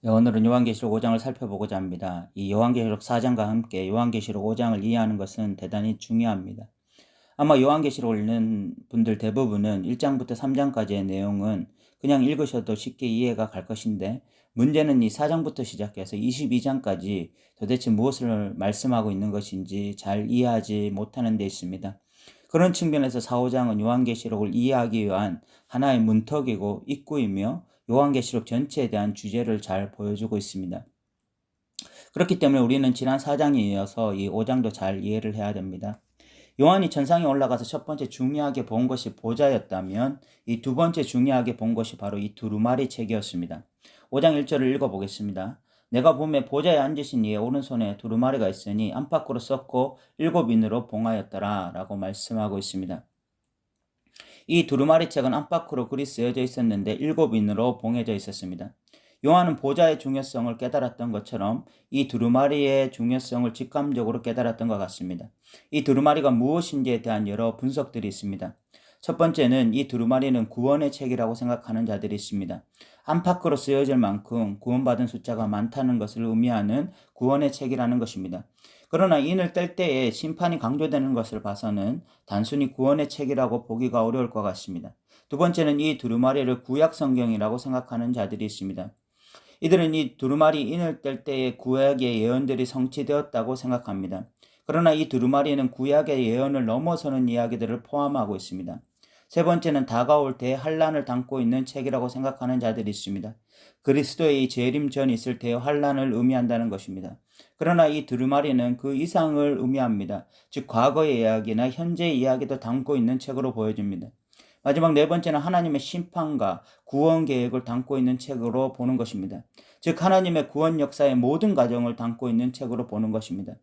네, 오늘은 요한계시록 5장을 살펴보고자 합니다. 이 요한계시록 4장과 함께 요한계시록 5장을 이해하는 것은 대단히 중요합니다. 아마 요한계시록을 읽는 분들 대부분은 1장부터 3장까지의 내용은 그냥 읽으셔도 쉽게 이해가 갈 것인데, 문제는 이 4장부터 시작해서 22장까지 도대체 무엇을 말씀하고 있는 것인지 잘 이해하지 못하는 데 있습니다. 그런 측면에서 4, 5장은 요한계시록을 이해하기 위한 하나의 문턱이고 입구이며 요한계시록 전체에 대한 주제를 잘 보여주고 있습니다. 그렇기 때문에 우리는 지난 4장에 이어서 이 5장도 잘 이해를 해야 됩니다. 요한이 천상에 올라가서 첫 번째 중요하게 본 것이 보좌였다면, 이 두 번째 중요하게 본 것이 바로 이 두루마리 책이었습니다. 5장 1절을 읽어보겠습니다. 내가 보매 보좌에 앉으신 이의 오른손에 두루마리가 있으니 안팎으로 썩고 7인으로 봉하였더라 라고 말씀하고 있습니다. 이 두루마리 책은 안팎으로 글이 쓰여져 있었는데 7인으로 봉해져 있었습니다. 요한은 보좌의 중요성을 깨달았던 것처럼 이 두루마리의 중요성을 직감적으로 깨달았던 것 같습니다. 이 두루마리가 무엇인지에 대한 여러 분석들이 있습니다. 첫 번째는 이 두루마리는 구원의 책이라고 생각하는 자들이 있습니다. 안팎으로 쓰여질 만큼 구원받은 숫자가 많다는 것을 의미하는 구원의 책이라는 것입니다. 그러나 인을 뗄 때에 심판이 강조되는 것을 봐서는 단순히 구원의 책이라고 보기가 어려울 것 같습니다. 두 번째는 이 두루마리를 구약 성경이라고 생각하는 자들이 있습니다. 이들은 이 두루마리 인을 뗄 때에 구약의 예언들이 성취되었다고 생각합니다. 그러나 이 두루마리는 구약의 예언을 넘어서는 이야기들을 포함하고 있습니다. 세 번째는 다가올 대환란을 담고 있는 책이라고 생각하는 자들이 있습니다. 그리스도의 재림 전 있을 때의 환란을 의미한다는 것입니다. 그러나 이 두루마리는 그 이상을 의미합니다. 즉 과거의 이야기나 현재의 이야기도 담고 있는 책으로 보여집니다. 마지막 네 번째는 하나님의 심판과 구원 계획을 담고 있는 책으로 보는 것입니다. 즉 하나님의 구원 역사의 모든 과정을 담고 있는 책으로 보는 것입니다.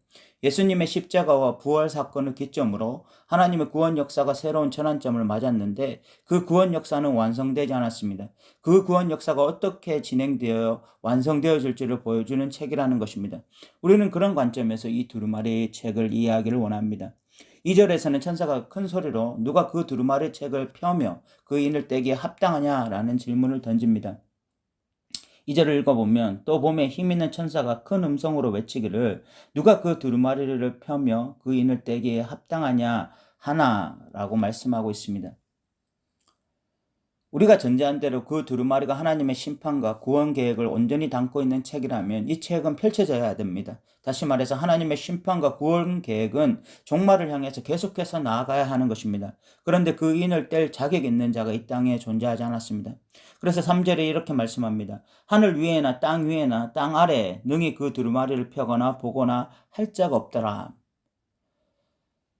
예수님의 십자가와 부활 사건을 기점으로 하나님의 구원 역사가 새로운 전환점을 맞았는데, 그 구원 역사는 완성되지 않았습니다. 그 구원 역사가 어떻게 진행되어 완성되어질지를 보여주는 책이라는 것입니다. 우리는 그런 관점에서 이 두루마리 책을 이해하기를 원합니다. 2절에서는 천사가 큰 소리로 누가 그 두루마리 책을 펴며 그 인을 떼기에 합당하냐라는 질문을 던집니다. 2절을 읽어보면 또 봄에 힘있는 천사가 큰 음성으로 외치기를 누가 그 두루마리를 펴며 그 인을 떼기에 합당하냐 하나라고 말씀하고 있습니다. 우리가 전제한 대로 그 두루마리가 하나님의 심판과 구원 계획을 온전히 담고 있는 책이라면 이 책은 펼쳐져야 됩니다. 다시 말해서 하나님의 심판과 구원 계획은 종말을 향해서 계속해서 나아가야 하는 것입니다. 그런데 그 인을 뗄 자격 있는 자가 이 땅에 존재하지 않았습니다. 그래서 3절에 이렇게 말씀합니다. 하늘 위에나 땅 위에나 땅 아래에 능히 그 두루마리를 펴거나 보거나 할 자가 없더라.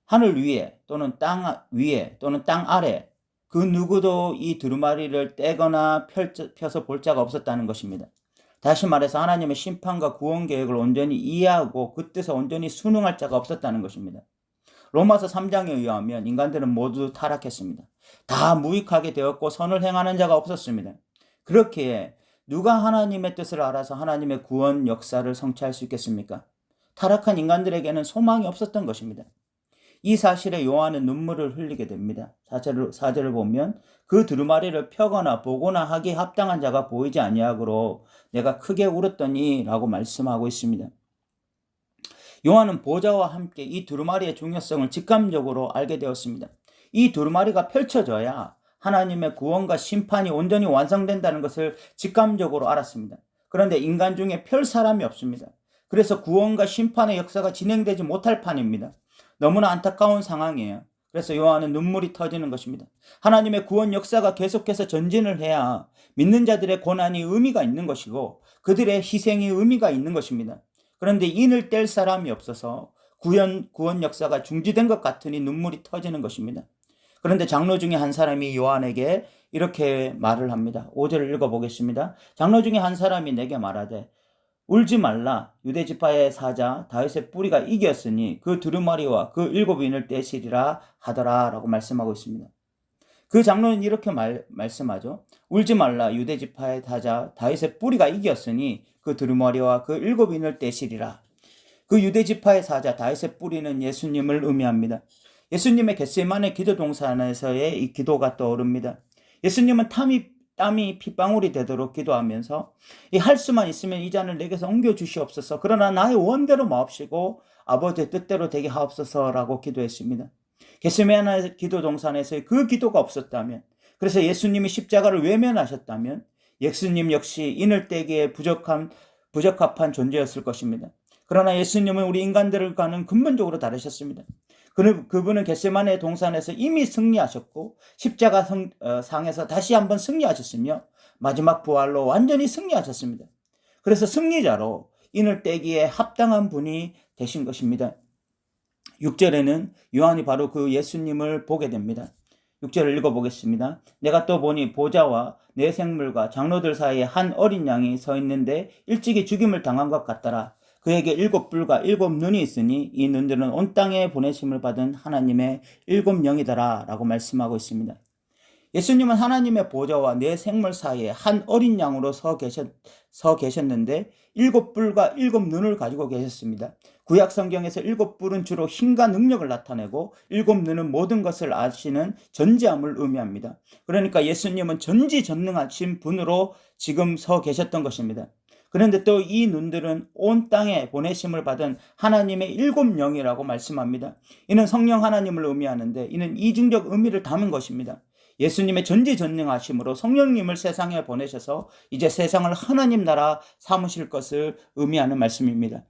하늘 위에 또는 땅 위에 또는 땅 아래, 그 누구도 이 두루마리를 떼거나 펴서 볼 자가 없었다는 것입니다. 다시 말해서 하나님의 심판과 구원 계획을 온전히 이해하고 그 뜻에 온전히 순응할 자가 없었다는 것입니다. 로마서 3장에 의하면 인간들은 모두 타락했습니다. 다 무익하게 되었고 선을 행하는 자가 없었습니다. 그렇기에 누가 하나님의 뜻을 알아서 하나님의 구원 역사를 성취할 수 있겠습니까? 타락한 인간들에게는 소망이 없었던 것입니다. 이 사실에 요한은 눈물을 흘리게 됩니다. 4절을 보면 그 두루마리를 펴거나 보거나 하기에 합당한 자가 보이지 아니하므로 내가 크게 울었더니 라고 말씀하고 있습니다. 요한은 보좌와 함께 이 두루마리의 중요성을 직감적으로 알게 되었습니다. 이 두루마리가 펼쳐져야 하나님의 구원과 심판이 온전히 완성된다는 것을 직감적으로 알았습니다. 그런데 인간 중에 펼 사람이 없습니다. 그래서 구원과 심판의 역사가 진행되지 못할 판입니다. 너무나 안타까운 상황이에요. 그래서 요한은 눈물이 터지는 것입니다. 하나님의 구원 역사가 계속해서 전진을 해야 믿는 자들의 고난이 의미가 있는 것이고 그들의 희생이 의미가 있는 것입니다. 그런데 인을 뗄 사람이 없어서 구원 역사가 중지된 것 같으니 눈물이 터지는 것입니다. 그런데 장로 중에 한 사람이 요한에게 이렇게 말을 합니다. 5절을 읽어보겠습니다. 장로 중에 한 사람이 내게 말하되 울지 말라. 유대지파의 사자 다윗의 뿌리가 이겼으니 그 두루마리와 그 7인을 떼시리라 하더라 라고 말씀하고 있습니다. 그 장로는 이렇게 말씀하죠. 울지 말라. 유대지파의 사자 다윗의 뿌리가 이겼으니 그 두루마리와 그 7인을 떼시리라. 그 유대지파의 사자 다윗의 뿌리는 예수님을 의미합니다. 예수님의 겟세마네 기도 동산에서의 이 기도가 떠오릅니다. 예수님은 탐이 땀이 핏방울이 되도록 기도하면서 이 할 수만 있으면 이 잔을 내게서 옮겨 주시옵소서. 그러나 나의 원대로 마옵시고 아버지의 뜻대로 되게 하옵소서라고 기도했습니다. 겟세마네 기도 동산에서의 그 기도가 없었다면, 그래서 예수님이 십자가를 외면하셨다면 예수님 역시 이늘때기에 부적합한 존재였을 것입니다. 그러나 예수님은 우리 인간들과는 근본적으로 다르셨습니다. 그분은 겟세마네 동산에서 이미 승리하셨고 십자가 상에서 다시 한번 승리하셨으며 마지막 부활로 완전히 승리하셨습니다. 그래서 승리자로 이늘때기에 합당한 분이 되신 것입니다. 6절에는 요한이 바로 그 예수님을 보게 됩니다. 6절을 읽어보겠습니다. 내가 또 보니 보좌와 네 생물과 장로들 사이에 한 어린 양이 서 있는데 일찍이 죽임을 당한 것 같더라. 그에게 7뿔과 7눈이 있으니 이 눈들은 온 땅에 보내심을 받은 하나님의 7영이더라 라고 말씀하고 있습니다. 예수님은 하나님의 보좌와 네 생물 사이에 한 어린 양으로 서 계셨는데 7뿔과 7눈을 가지고 계셨습니다. 구약 성경에서 7뿔은 주로 힘과 능력을 나타내고 7눈은 모든 것을 아시는 전지함을 의미합니다. 그러니까 예수님은 전지전능하신 분으로 지금 서 계셨던 것입니다. 그런데 또 이 눈들은 온 땅에 보내심을 받은 하나님의 7영이라고 말씀합니다. 이는 성령 하나님을 의미하는데 이는 이중적 의미를 담은 것입니다. 예수님의 전지전능하심으로 성령님을 세상에 보내셔서 이제 세상을 하나님 나라 삼으실 것을 의미하는 말씀입니다.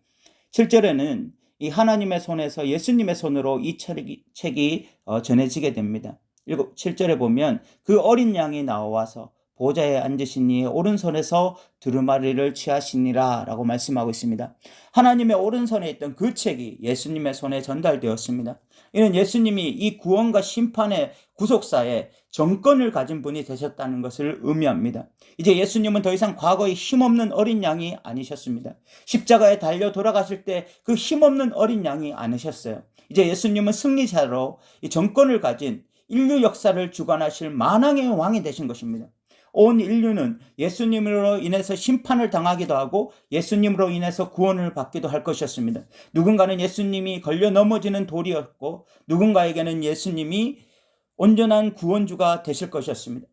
7절에는 이 하나님의 손에서 예수님의 손으로 이 책이 전해지게 됩니다. 7절에 보면 그 어린 양이 나와서 보좌에 앉으신 이의 오른손에서 두루마리를 취하시니라 라고 말씀하고 있습니다. 하나님의 오른손에 있던 그 책이 예수님의 손에 전달되었습니다. 이는 예수님이 이 구원과 심판의 구속사에 정권을 가진 분이 되셨다는 것을 의미합니다. 이제 예수님은 더 이상 과거의 힘없는 어린 양이 아니셨습니다. 십자가에 달려 돌아가실 때 그 힘없는 어린 양이 아니셨어요. 이제 예수님은 승리자로 이 정권을 가진 인류 역사를 주관하실 만왕의 왕이 되신 것입니다. 온 인류는 예수님으로 인해서 심판을 당하기도 하고 예수님으로 인해서 구원을 받기도 할 것이었습니다. 누군가는 예수님이 걸려 넘어지는 돌이었고 누군가에게는 예수님이 온전한 구원주가 되실 것이었습니다.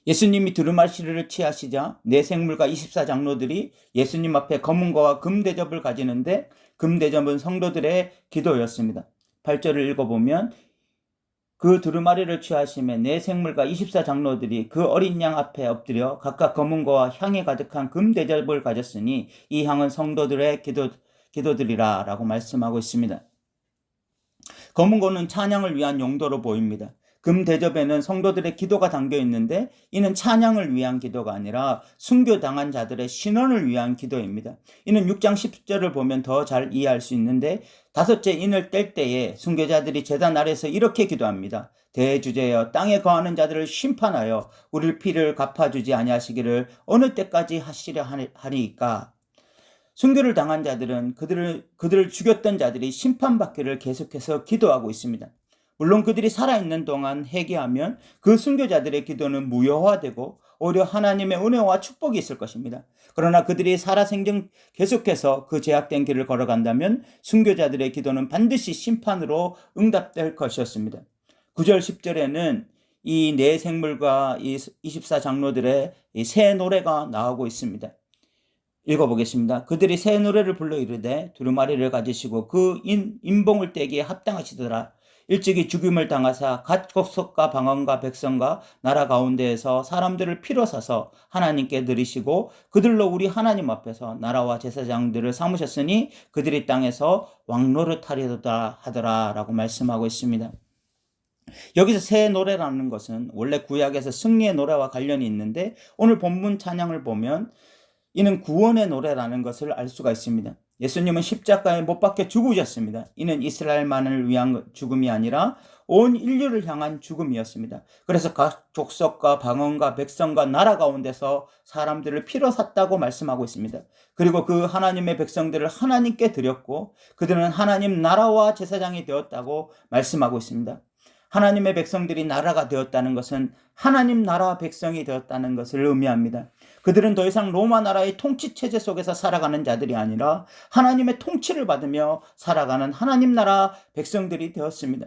예수님이 두루마리를 취하시자 네 생물과 24장로들이 예수님 앞에 검은고와 금대접을 가지는데 금대접은 성도들의 기도였습니다. 8절을 읽어보면 그 두루마리를 취하심에 네 생물과 24장로들이 그 어린 양 앞에 엎드려 각각 검은고와 향이 가득한 금대접을 가졌으니 이 향은 성도들의 기도들이라 라고 말씀하고 있습니다. 검은고는 찬양을 위한 용도로 보입니다. 금대접에는 성도들의 기도가 담겨 있는데 이는 찬양을 위한 기도가 아니라 순교당한 자들의 신원을 위한 기도입니다. 이는 6장 10절을 보면 더 잘 이해할 수 있는데 다섯째 인을 뗄 때에 순교자들이 제단 아래서 이렇게 기도합니다. 대주제여 땅에 거하는 자들을 심판하여 우리 피를 갚아주지 아니하시기를 어느 때까지 하시려 하리이까. 순교를 당한 자들은 그들을 죽였던 자들이 심판받기를 계속해서 기도하고 있습니다. 물론 그들이 살아있는 동안 회개하면 그 순교자들의 기도는 무효화되고 오히려 하나님의 은혜와 축복이 있을 것입니다. 그러나 그들이 살아생전 계속해서 그 제약된 길을 걸어간다면 순교자들의 기도는 반드시 심판으로 응답될 것이었습니다. 9절 10절에는 이 네 생물과 이 24장로들의 이 새 노래가 나오고 있습니다. 읽어보겠습니다. 그들이 새 노래를 불러 이르되 두루마리를 가지시고 그 인봉을 떼기에 합당하시더라. 일찍이 죽임을 당하사 각 족속과 방언과 백성과 나라 가운데에서 사람들을 피로 사서 하나님께 드리시고 그들로 우리 하나님 앞에서 나라와 제사장들을 삼으셨으니 그들이 땅에서 왕노릇하리로다 하더라 라고 말씀하고 있습니다. 여기서 새 노래라는 것은 원래 구약에서 승리의 노래와 관련이 있는데 오늘 본문 찬양을 보면 이는 구원의 노래라는 것을 알 수가 있습니다. 예수님은 십자가에 못 박혀 죽으셨습니다. 이는 이스라엘만을 위한 죽음이 아니라 온 인류를 향한 죽음이었습니다. 그래서 각 족속과 방언과 백성과 나라 가운데서 사람들을 피로 샀다고 말씀하고 있습니다. 그리고 그 하나님의 백성들을 하나님께 드렸고 그들은 하나님 나라와 제사장이 되었다고 말씀하고 있습니다. 하나님의 백성들이 나라가 되었다는 것은 하나님 나라 백성이 되었다는 것을 의미합니다. 그들은 더 이상 로마 나라의 통치 체제 속에서 살아가는 자들이 아니라 하나님의 통치를 받으며 살아가는 하나님 나라 백성들이 되었습니다.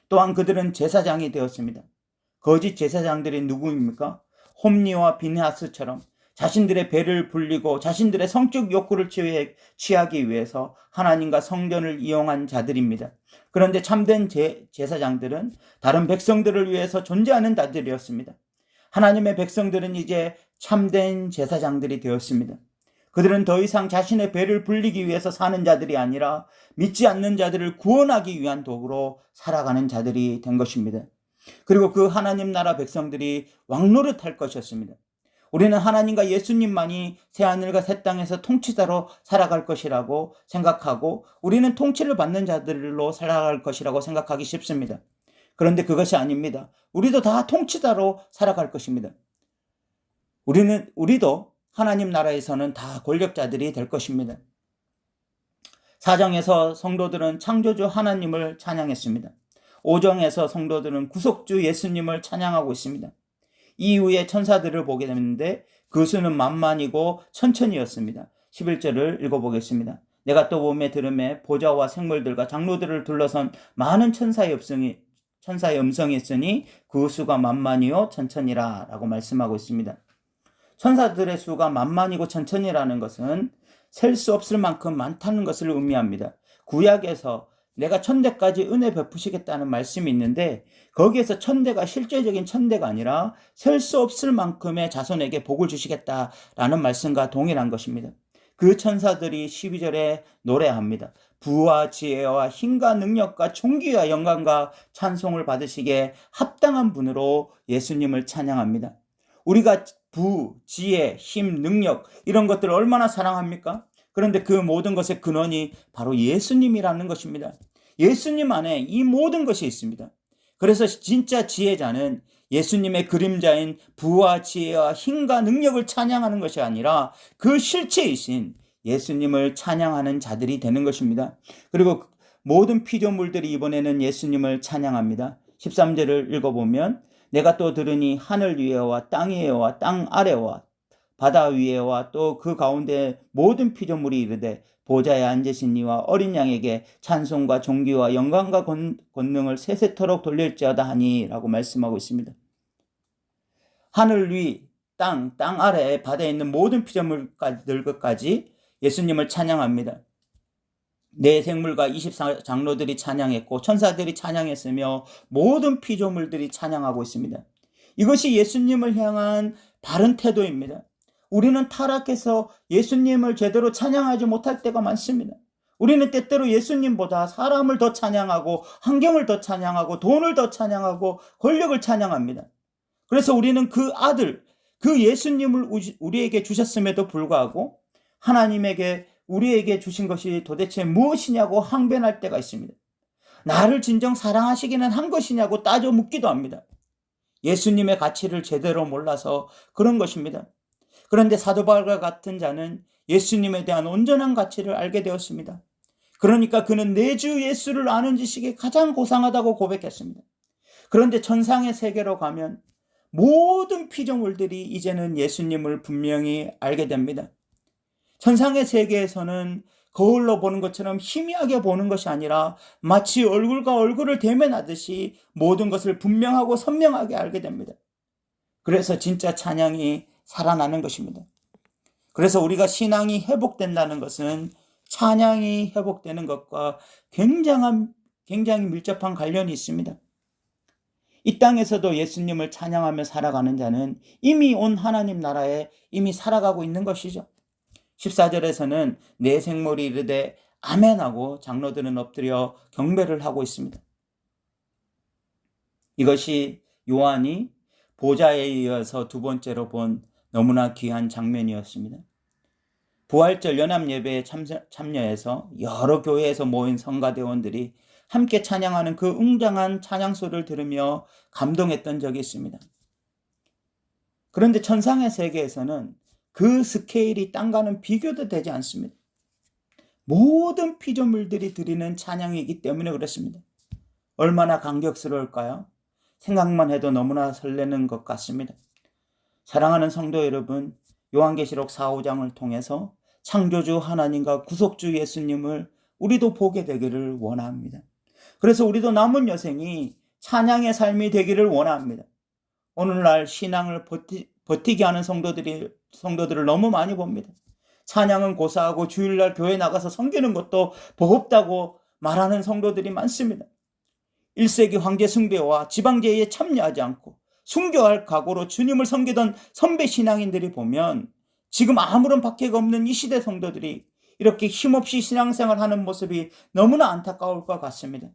또한 그들은 제사장이 되었습니다. 거짓 제사장들이 누구입니까? 홈리와 비느하스처럼 자신들의 배를 불리고 자신들의 성적 욕구를 취하기 위해서 하나님과 성전을 이용한 자들입니다. 그런데 참된 제사장들은 다른 백성들을 위해서 존재하는 자들이었습니다. 하나님의 백성들은 이제 참된 제사장들이 되었습니다. 그들은 더 이상 자신의 배를 불리기 위해서 사는 자들이 아니라 믿지 않는 자들을 구원하기 위한 도구로 살아가는 자들이 된 것입니다. 그리고 그 하나님 나라 백성들이 왕노릇할 것이었습니다. 우리는 하나님과 예수님만이 새하늘과 새 땅에서 통치자로 살아갈 것이라고 생각하고 우리는 통치를 받는 자들로 살아갈 것이라고 생각하기 쉽습니다. 그런데 그것이 아닙니다. 우리도 다 통치자로 살아갈 것입니다. 우리도 하나님 나라에서는 다 권력자들이 될 것입니다. 4장에서 성도들은 창조주 하나님을 찬양했습니다. 5장에서 성도들은 구속주 예수님을 찬양하고 있습니다. 이후에 천사들을 보게 되는데 그 수는 만만이고 천천이었습니다. 11절을 읽어보겠습니다. 내가 또 몸에 들음에 보좌와 생물들과 장로들을 둘러선 많은 천사의 음성이 있으니 그 수가 만만이요 천천이라 라고 말씀하고 있습니다. 천사들의 수가 만만이고 천천이라는 것은 셀 수 없을 만큼 많다는 것을 의미합니다. 구약에서 내가 1000대까지 은혜 베푸시겠다는 말씀이 있는데 거기에서 1000대가 실제적인 1000대가 아니라 셀 수 없을 만큼의 자손에게 복을 주시겠다라는 말씀과 동일한 것입니다. 그 천사들이 12절에 노래합니다. 부와 지혜와 힘과 능력과 존귀와 영광과 찬송을 받으시기에 합당한 분으로 예수님을 찬양합니다. 우리가 부, 지혜, 힘, 능력 이런 것들을 얼마나 사랑합니까? 그런데 그 모든 것의 근원이 바로 예수님이라는 것입니다. 예수님 안에 이 모든 것이 있습니다. 그래서 진짜 지혜자는 예수님의 그림자인 부와 지혜와 힘과 능력을 찬양하는 것이 아니라 그 실체이신 예수님을 찬양하는 자들이 되는 것입니다. 그리고 모든 피조물들이 이번에는 예수님을 찬양합니다. 13절을 읽어보면 내가 또 들으니 하늘 위에와 땅 위에와 땅 아래와 바다 위에와 또 그 가운데 모든 피조물이 이르되 보좌에 앉으신 이와 어린 양에게 찬송과 존귀와 영광과 권능을 세세토록 돌릴지어다 하니 라고 말씀하고 있습니다. 하늘 위, 땅 아래에 바다에 있는 모든 피조물들까지 예수님을 찬양합니다. 네 생물과 24장로들이 찬양했고 천사들이 찬양했으며 모든 피조물들이 찬양하고 있습니다. 이것이 예수님을 향한 바른 태도입니다. 우리는 타락해서 예수님을 제대로 찬양하지 못할 때가 많습니다. 우리는 때때로 예수님보다 사람을 더 찬양하고 환경을 더 찬양하고 돈을 더 찬양하고 권력을 찬양합니다. 그래서 우리는 그 아들, 그 예수님을 우리에게 주셨음에도 불구하고 하나님에게 우리에게 주신 것이 도대체 무엇이냐고 항변할 때가 있습니다. 나를 진정 사랑하시기는 한 것이냐고 따져 묻기도 합니다. 예수님의 가치를 제대로 몰라서 그런 것입니다. 그런데 사도 바울과 같은 자는 예수님에 대한 온전한 가치를 알게 되었습니다. 그러니까 그는 내 주 예수를 아는 지식이 가장 고상하다고 고백했습니다. 그런데 천상의 세계로 가면 모든 피조물들이 이제는 예수님을 분명히 알게 됩니다. 천상의 세계에서는 거울로 보는 것처럼 희미하게 보는 것이 아니라 마치 얼굴과 얼굴을 대면하듯이 모든 것을 분명하고 선명하게 알게 됩니다. 그래서 진짜 찬양이 살아나는 것입니다. 그래서 우리가 신앙이 회복된다는 것은 찬양이 회복되는 것과 굉장히 밀접한 관련이 있습니다. 이 땅에서도 예수님을 찬양하며 살아가는 자는 이미 온 하나님 나라에 이미 살아가고 있는 것이죠. 14절에서는 네 생물이 이르되 아멘하고 장로들은 엎드려 경배를 하고 있습니다. 이것이 요한이 보좌에 이어서 두 번째로 본 너무나 귀한 장면이었습니다. 부활절 연합예배에 참여해서 여러 교회에서 모인 성가대원들이 함께 찬양하는 그 웅장한 찬양소를 들으며 감동했던 적이 있습니다. 그런데 천상의 세계에서는 그 스케일이 땅과는 비교도 되지 않습니다. 모든 피조물들이 드리는 찬양이기 때문에 그렇습니다. 얼마나 감격스러울까요? 생각만 해도 너무나 설레는 것 같습니다. 사랑하는 성도 여러분, 요한계시록 4, 5장을 통해서 창조주 하나님과 구속주 예수님을 우리도 보게 되기를 원합니다. 그래서 우리도 남은 여생이 찬양의 삶이 되기를 원합니다. 오늘날 신앙을 버티게 하는 성도들을 너무 많이 봅니다. 찬양은 고사하고 주일날 교회 나가서 섬기는 것도 버겁다고 말하는 성도들이 많습니다. 1세기 황제 숭배와 지방제에 참여하지 않고 순교할 각오로 주님을 섬기던 선배 신앙인들이 보면 지금 아무런 박해가 없는 이 시대 성도들이 이렇게 힘없이 신앙생활하는 모습이 너무나 안타까울 것 같습니다.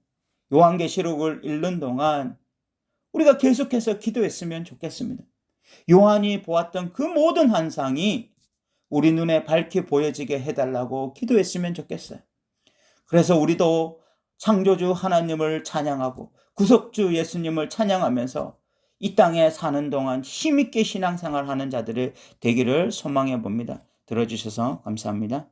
요한계시록을 읽는 동안 우리가 계속해서 기도했으면 좋겠습니다. 요한이 보았던 그 모든 환상이 우리 눈에 밝게 보여지게 해달라고 기도했으면 좋겠어요. 그래서 우리도 창조주 하나님을 찬양하고 구속주 예수님을 찬양하면서 이 땅에 사는 동안 힘있게 신앙생활하는 자들이 되기를 소망해 봅니다. 들어주셔서 감사합니다.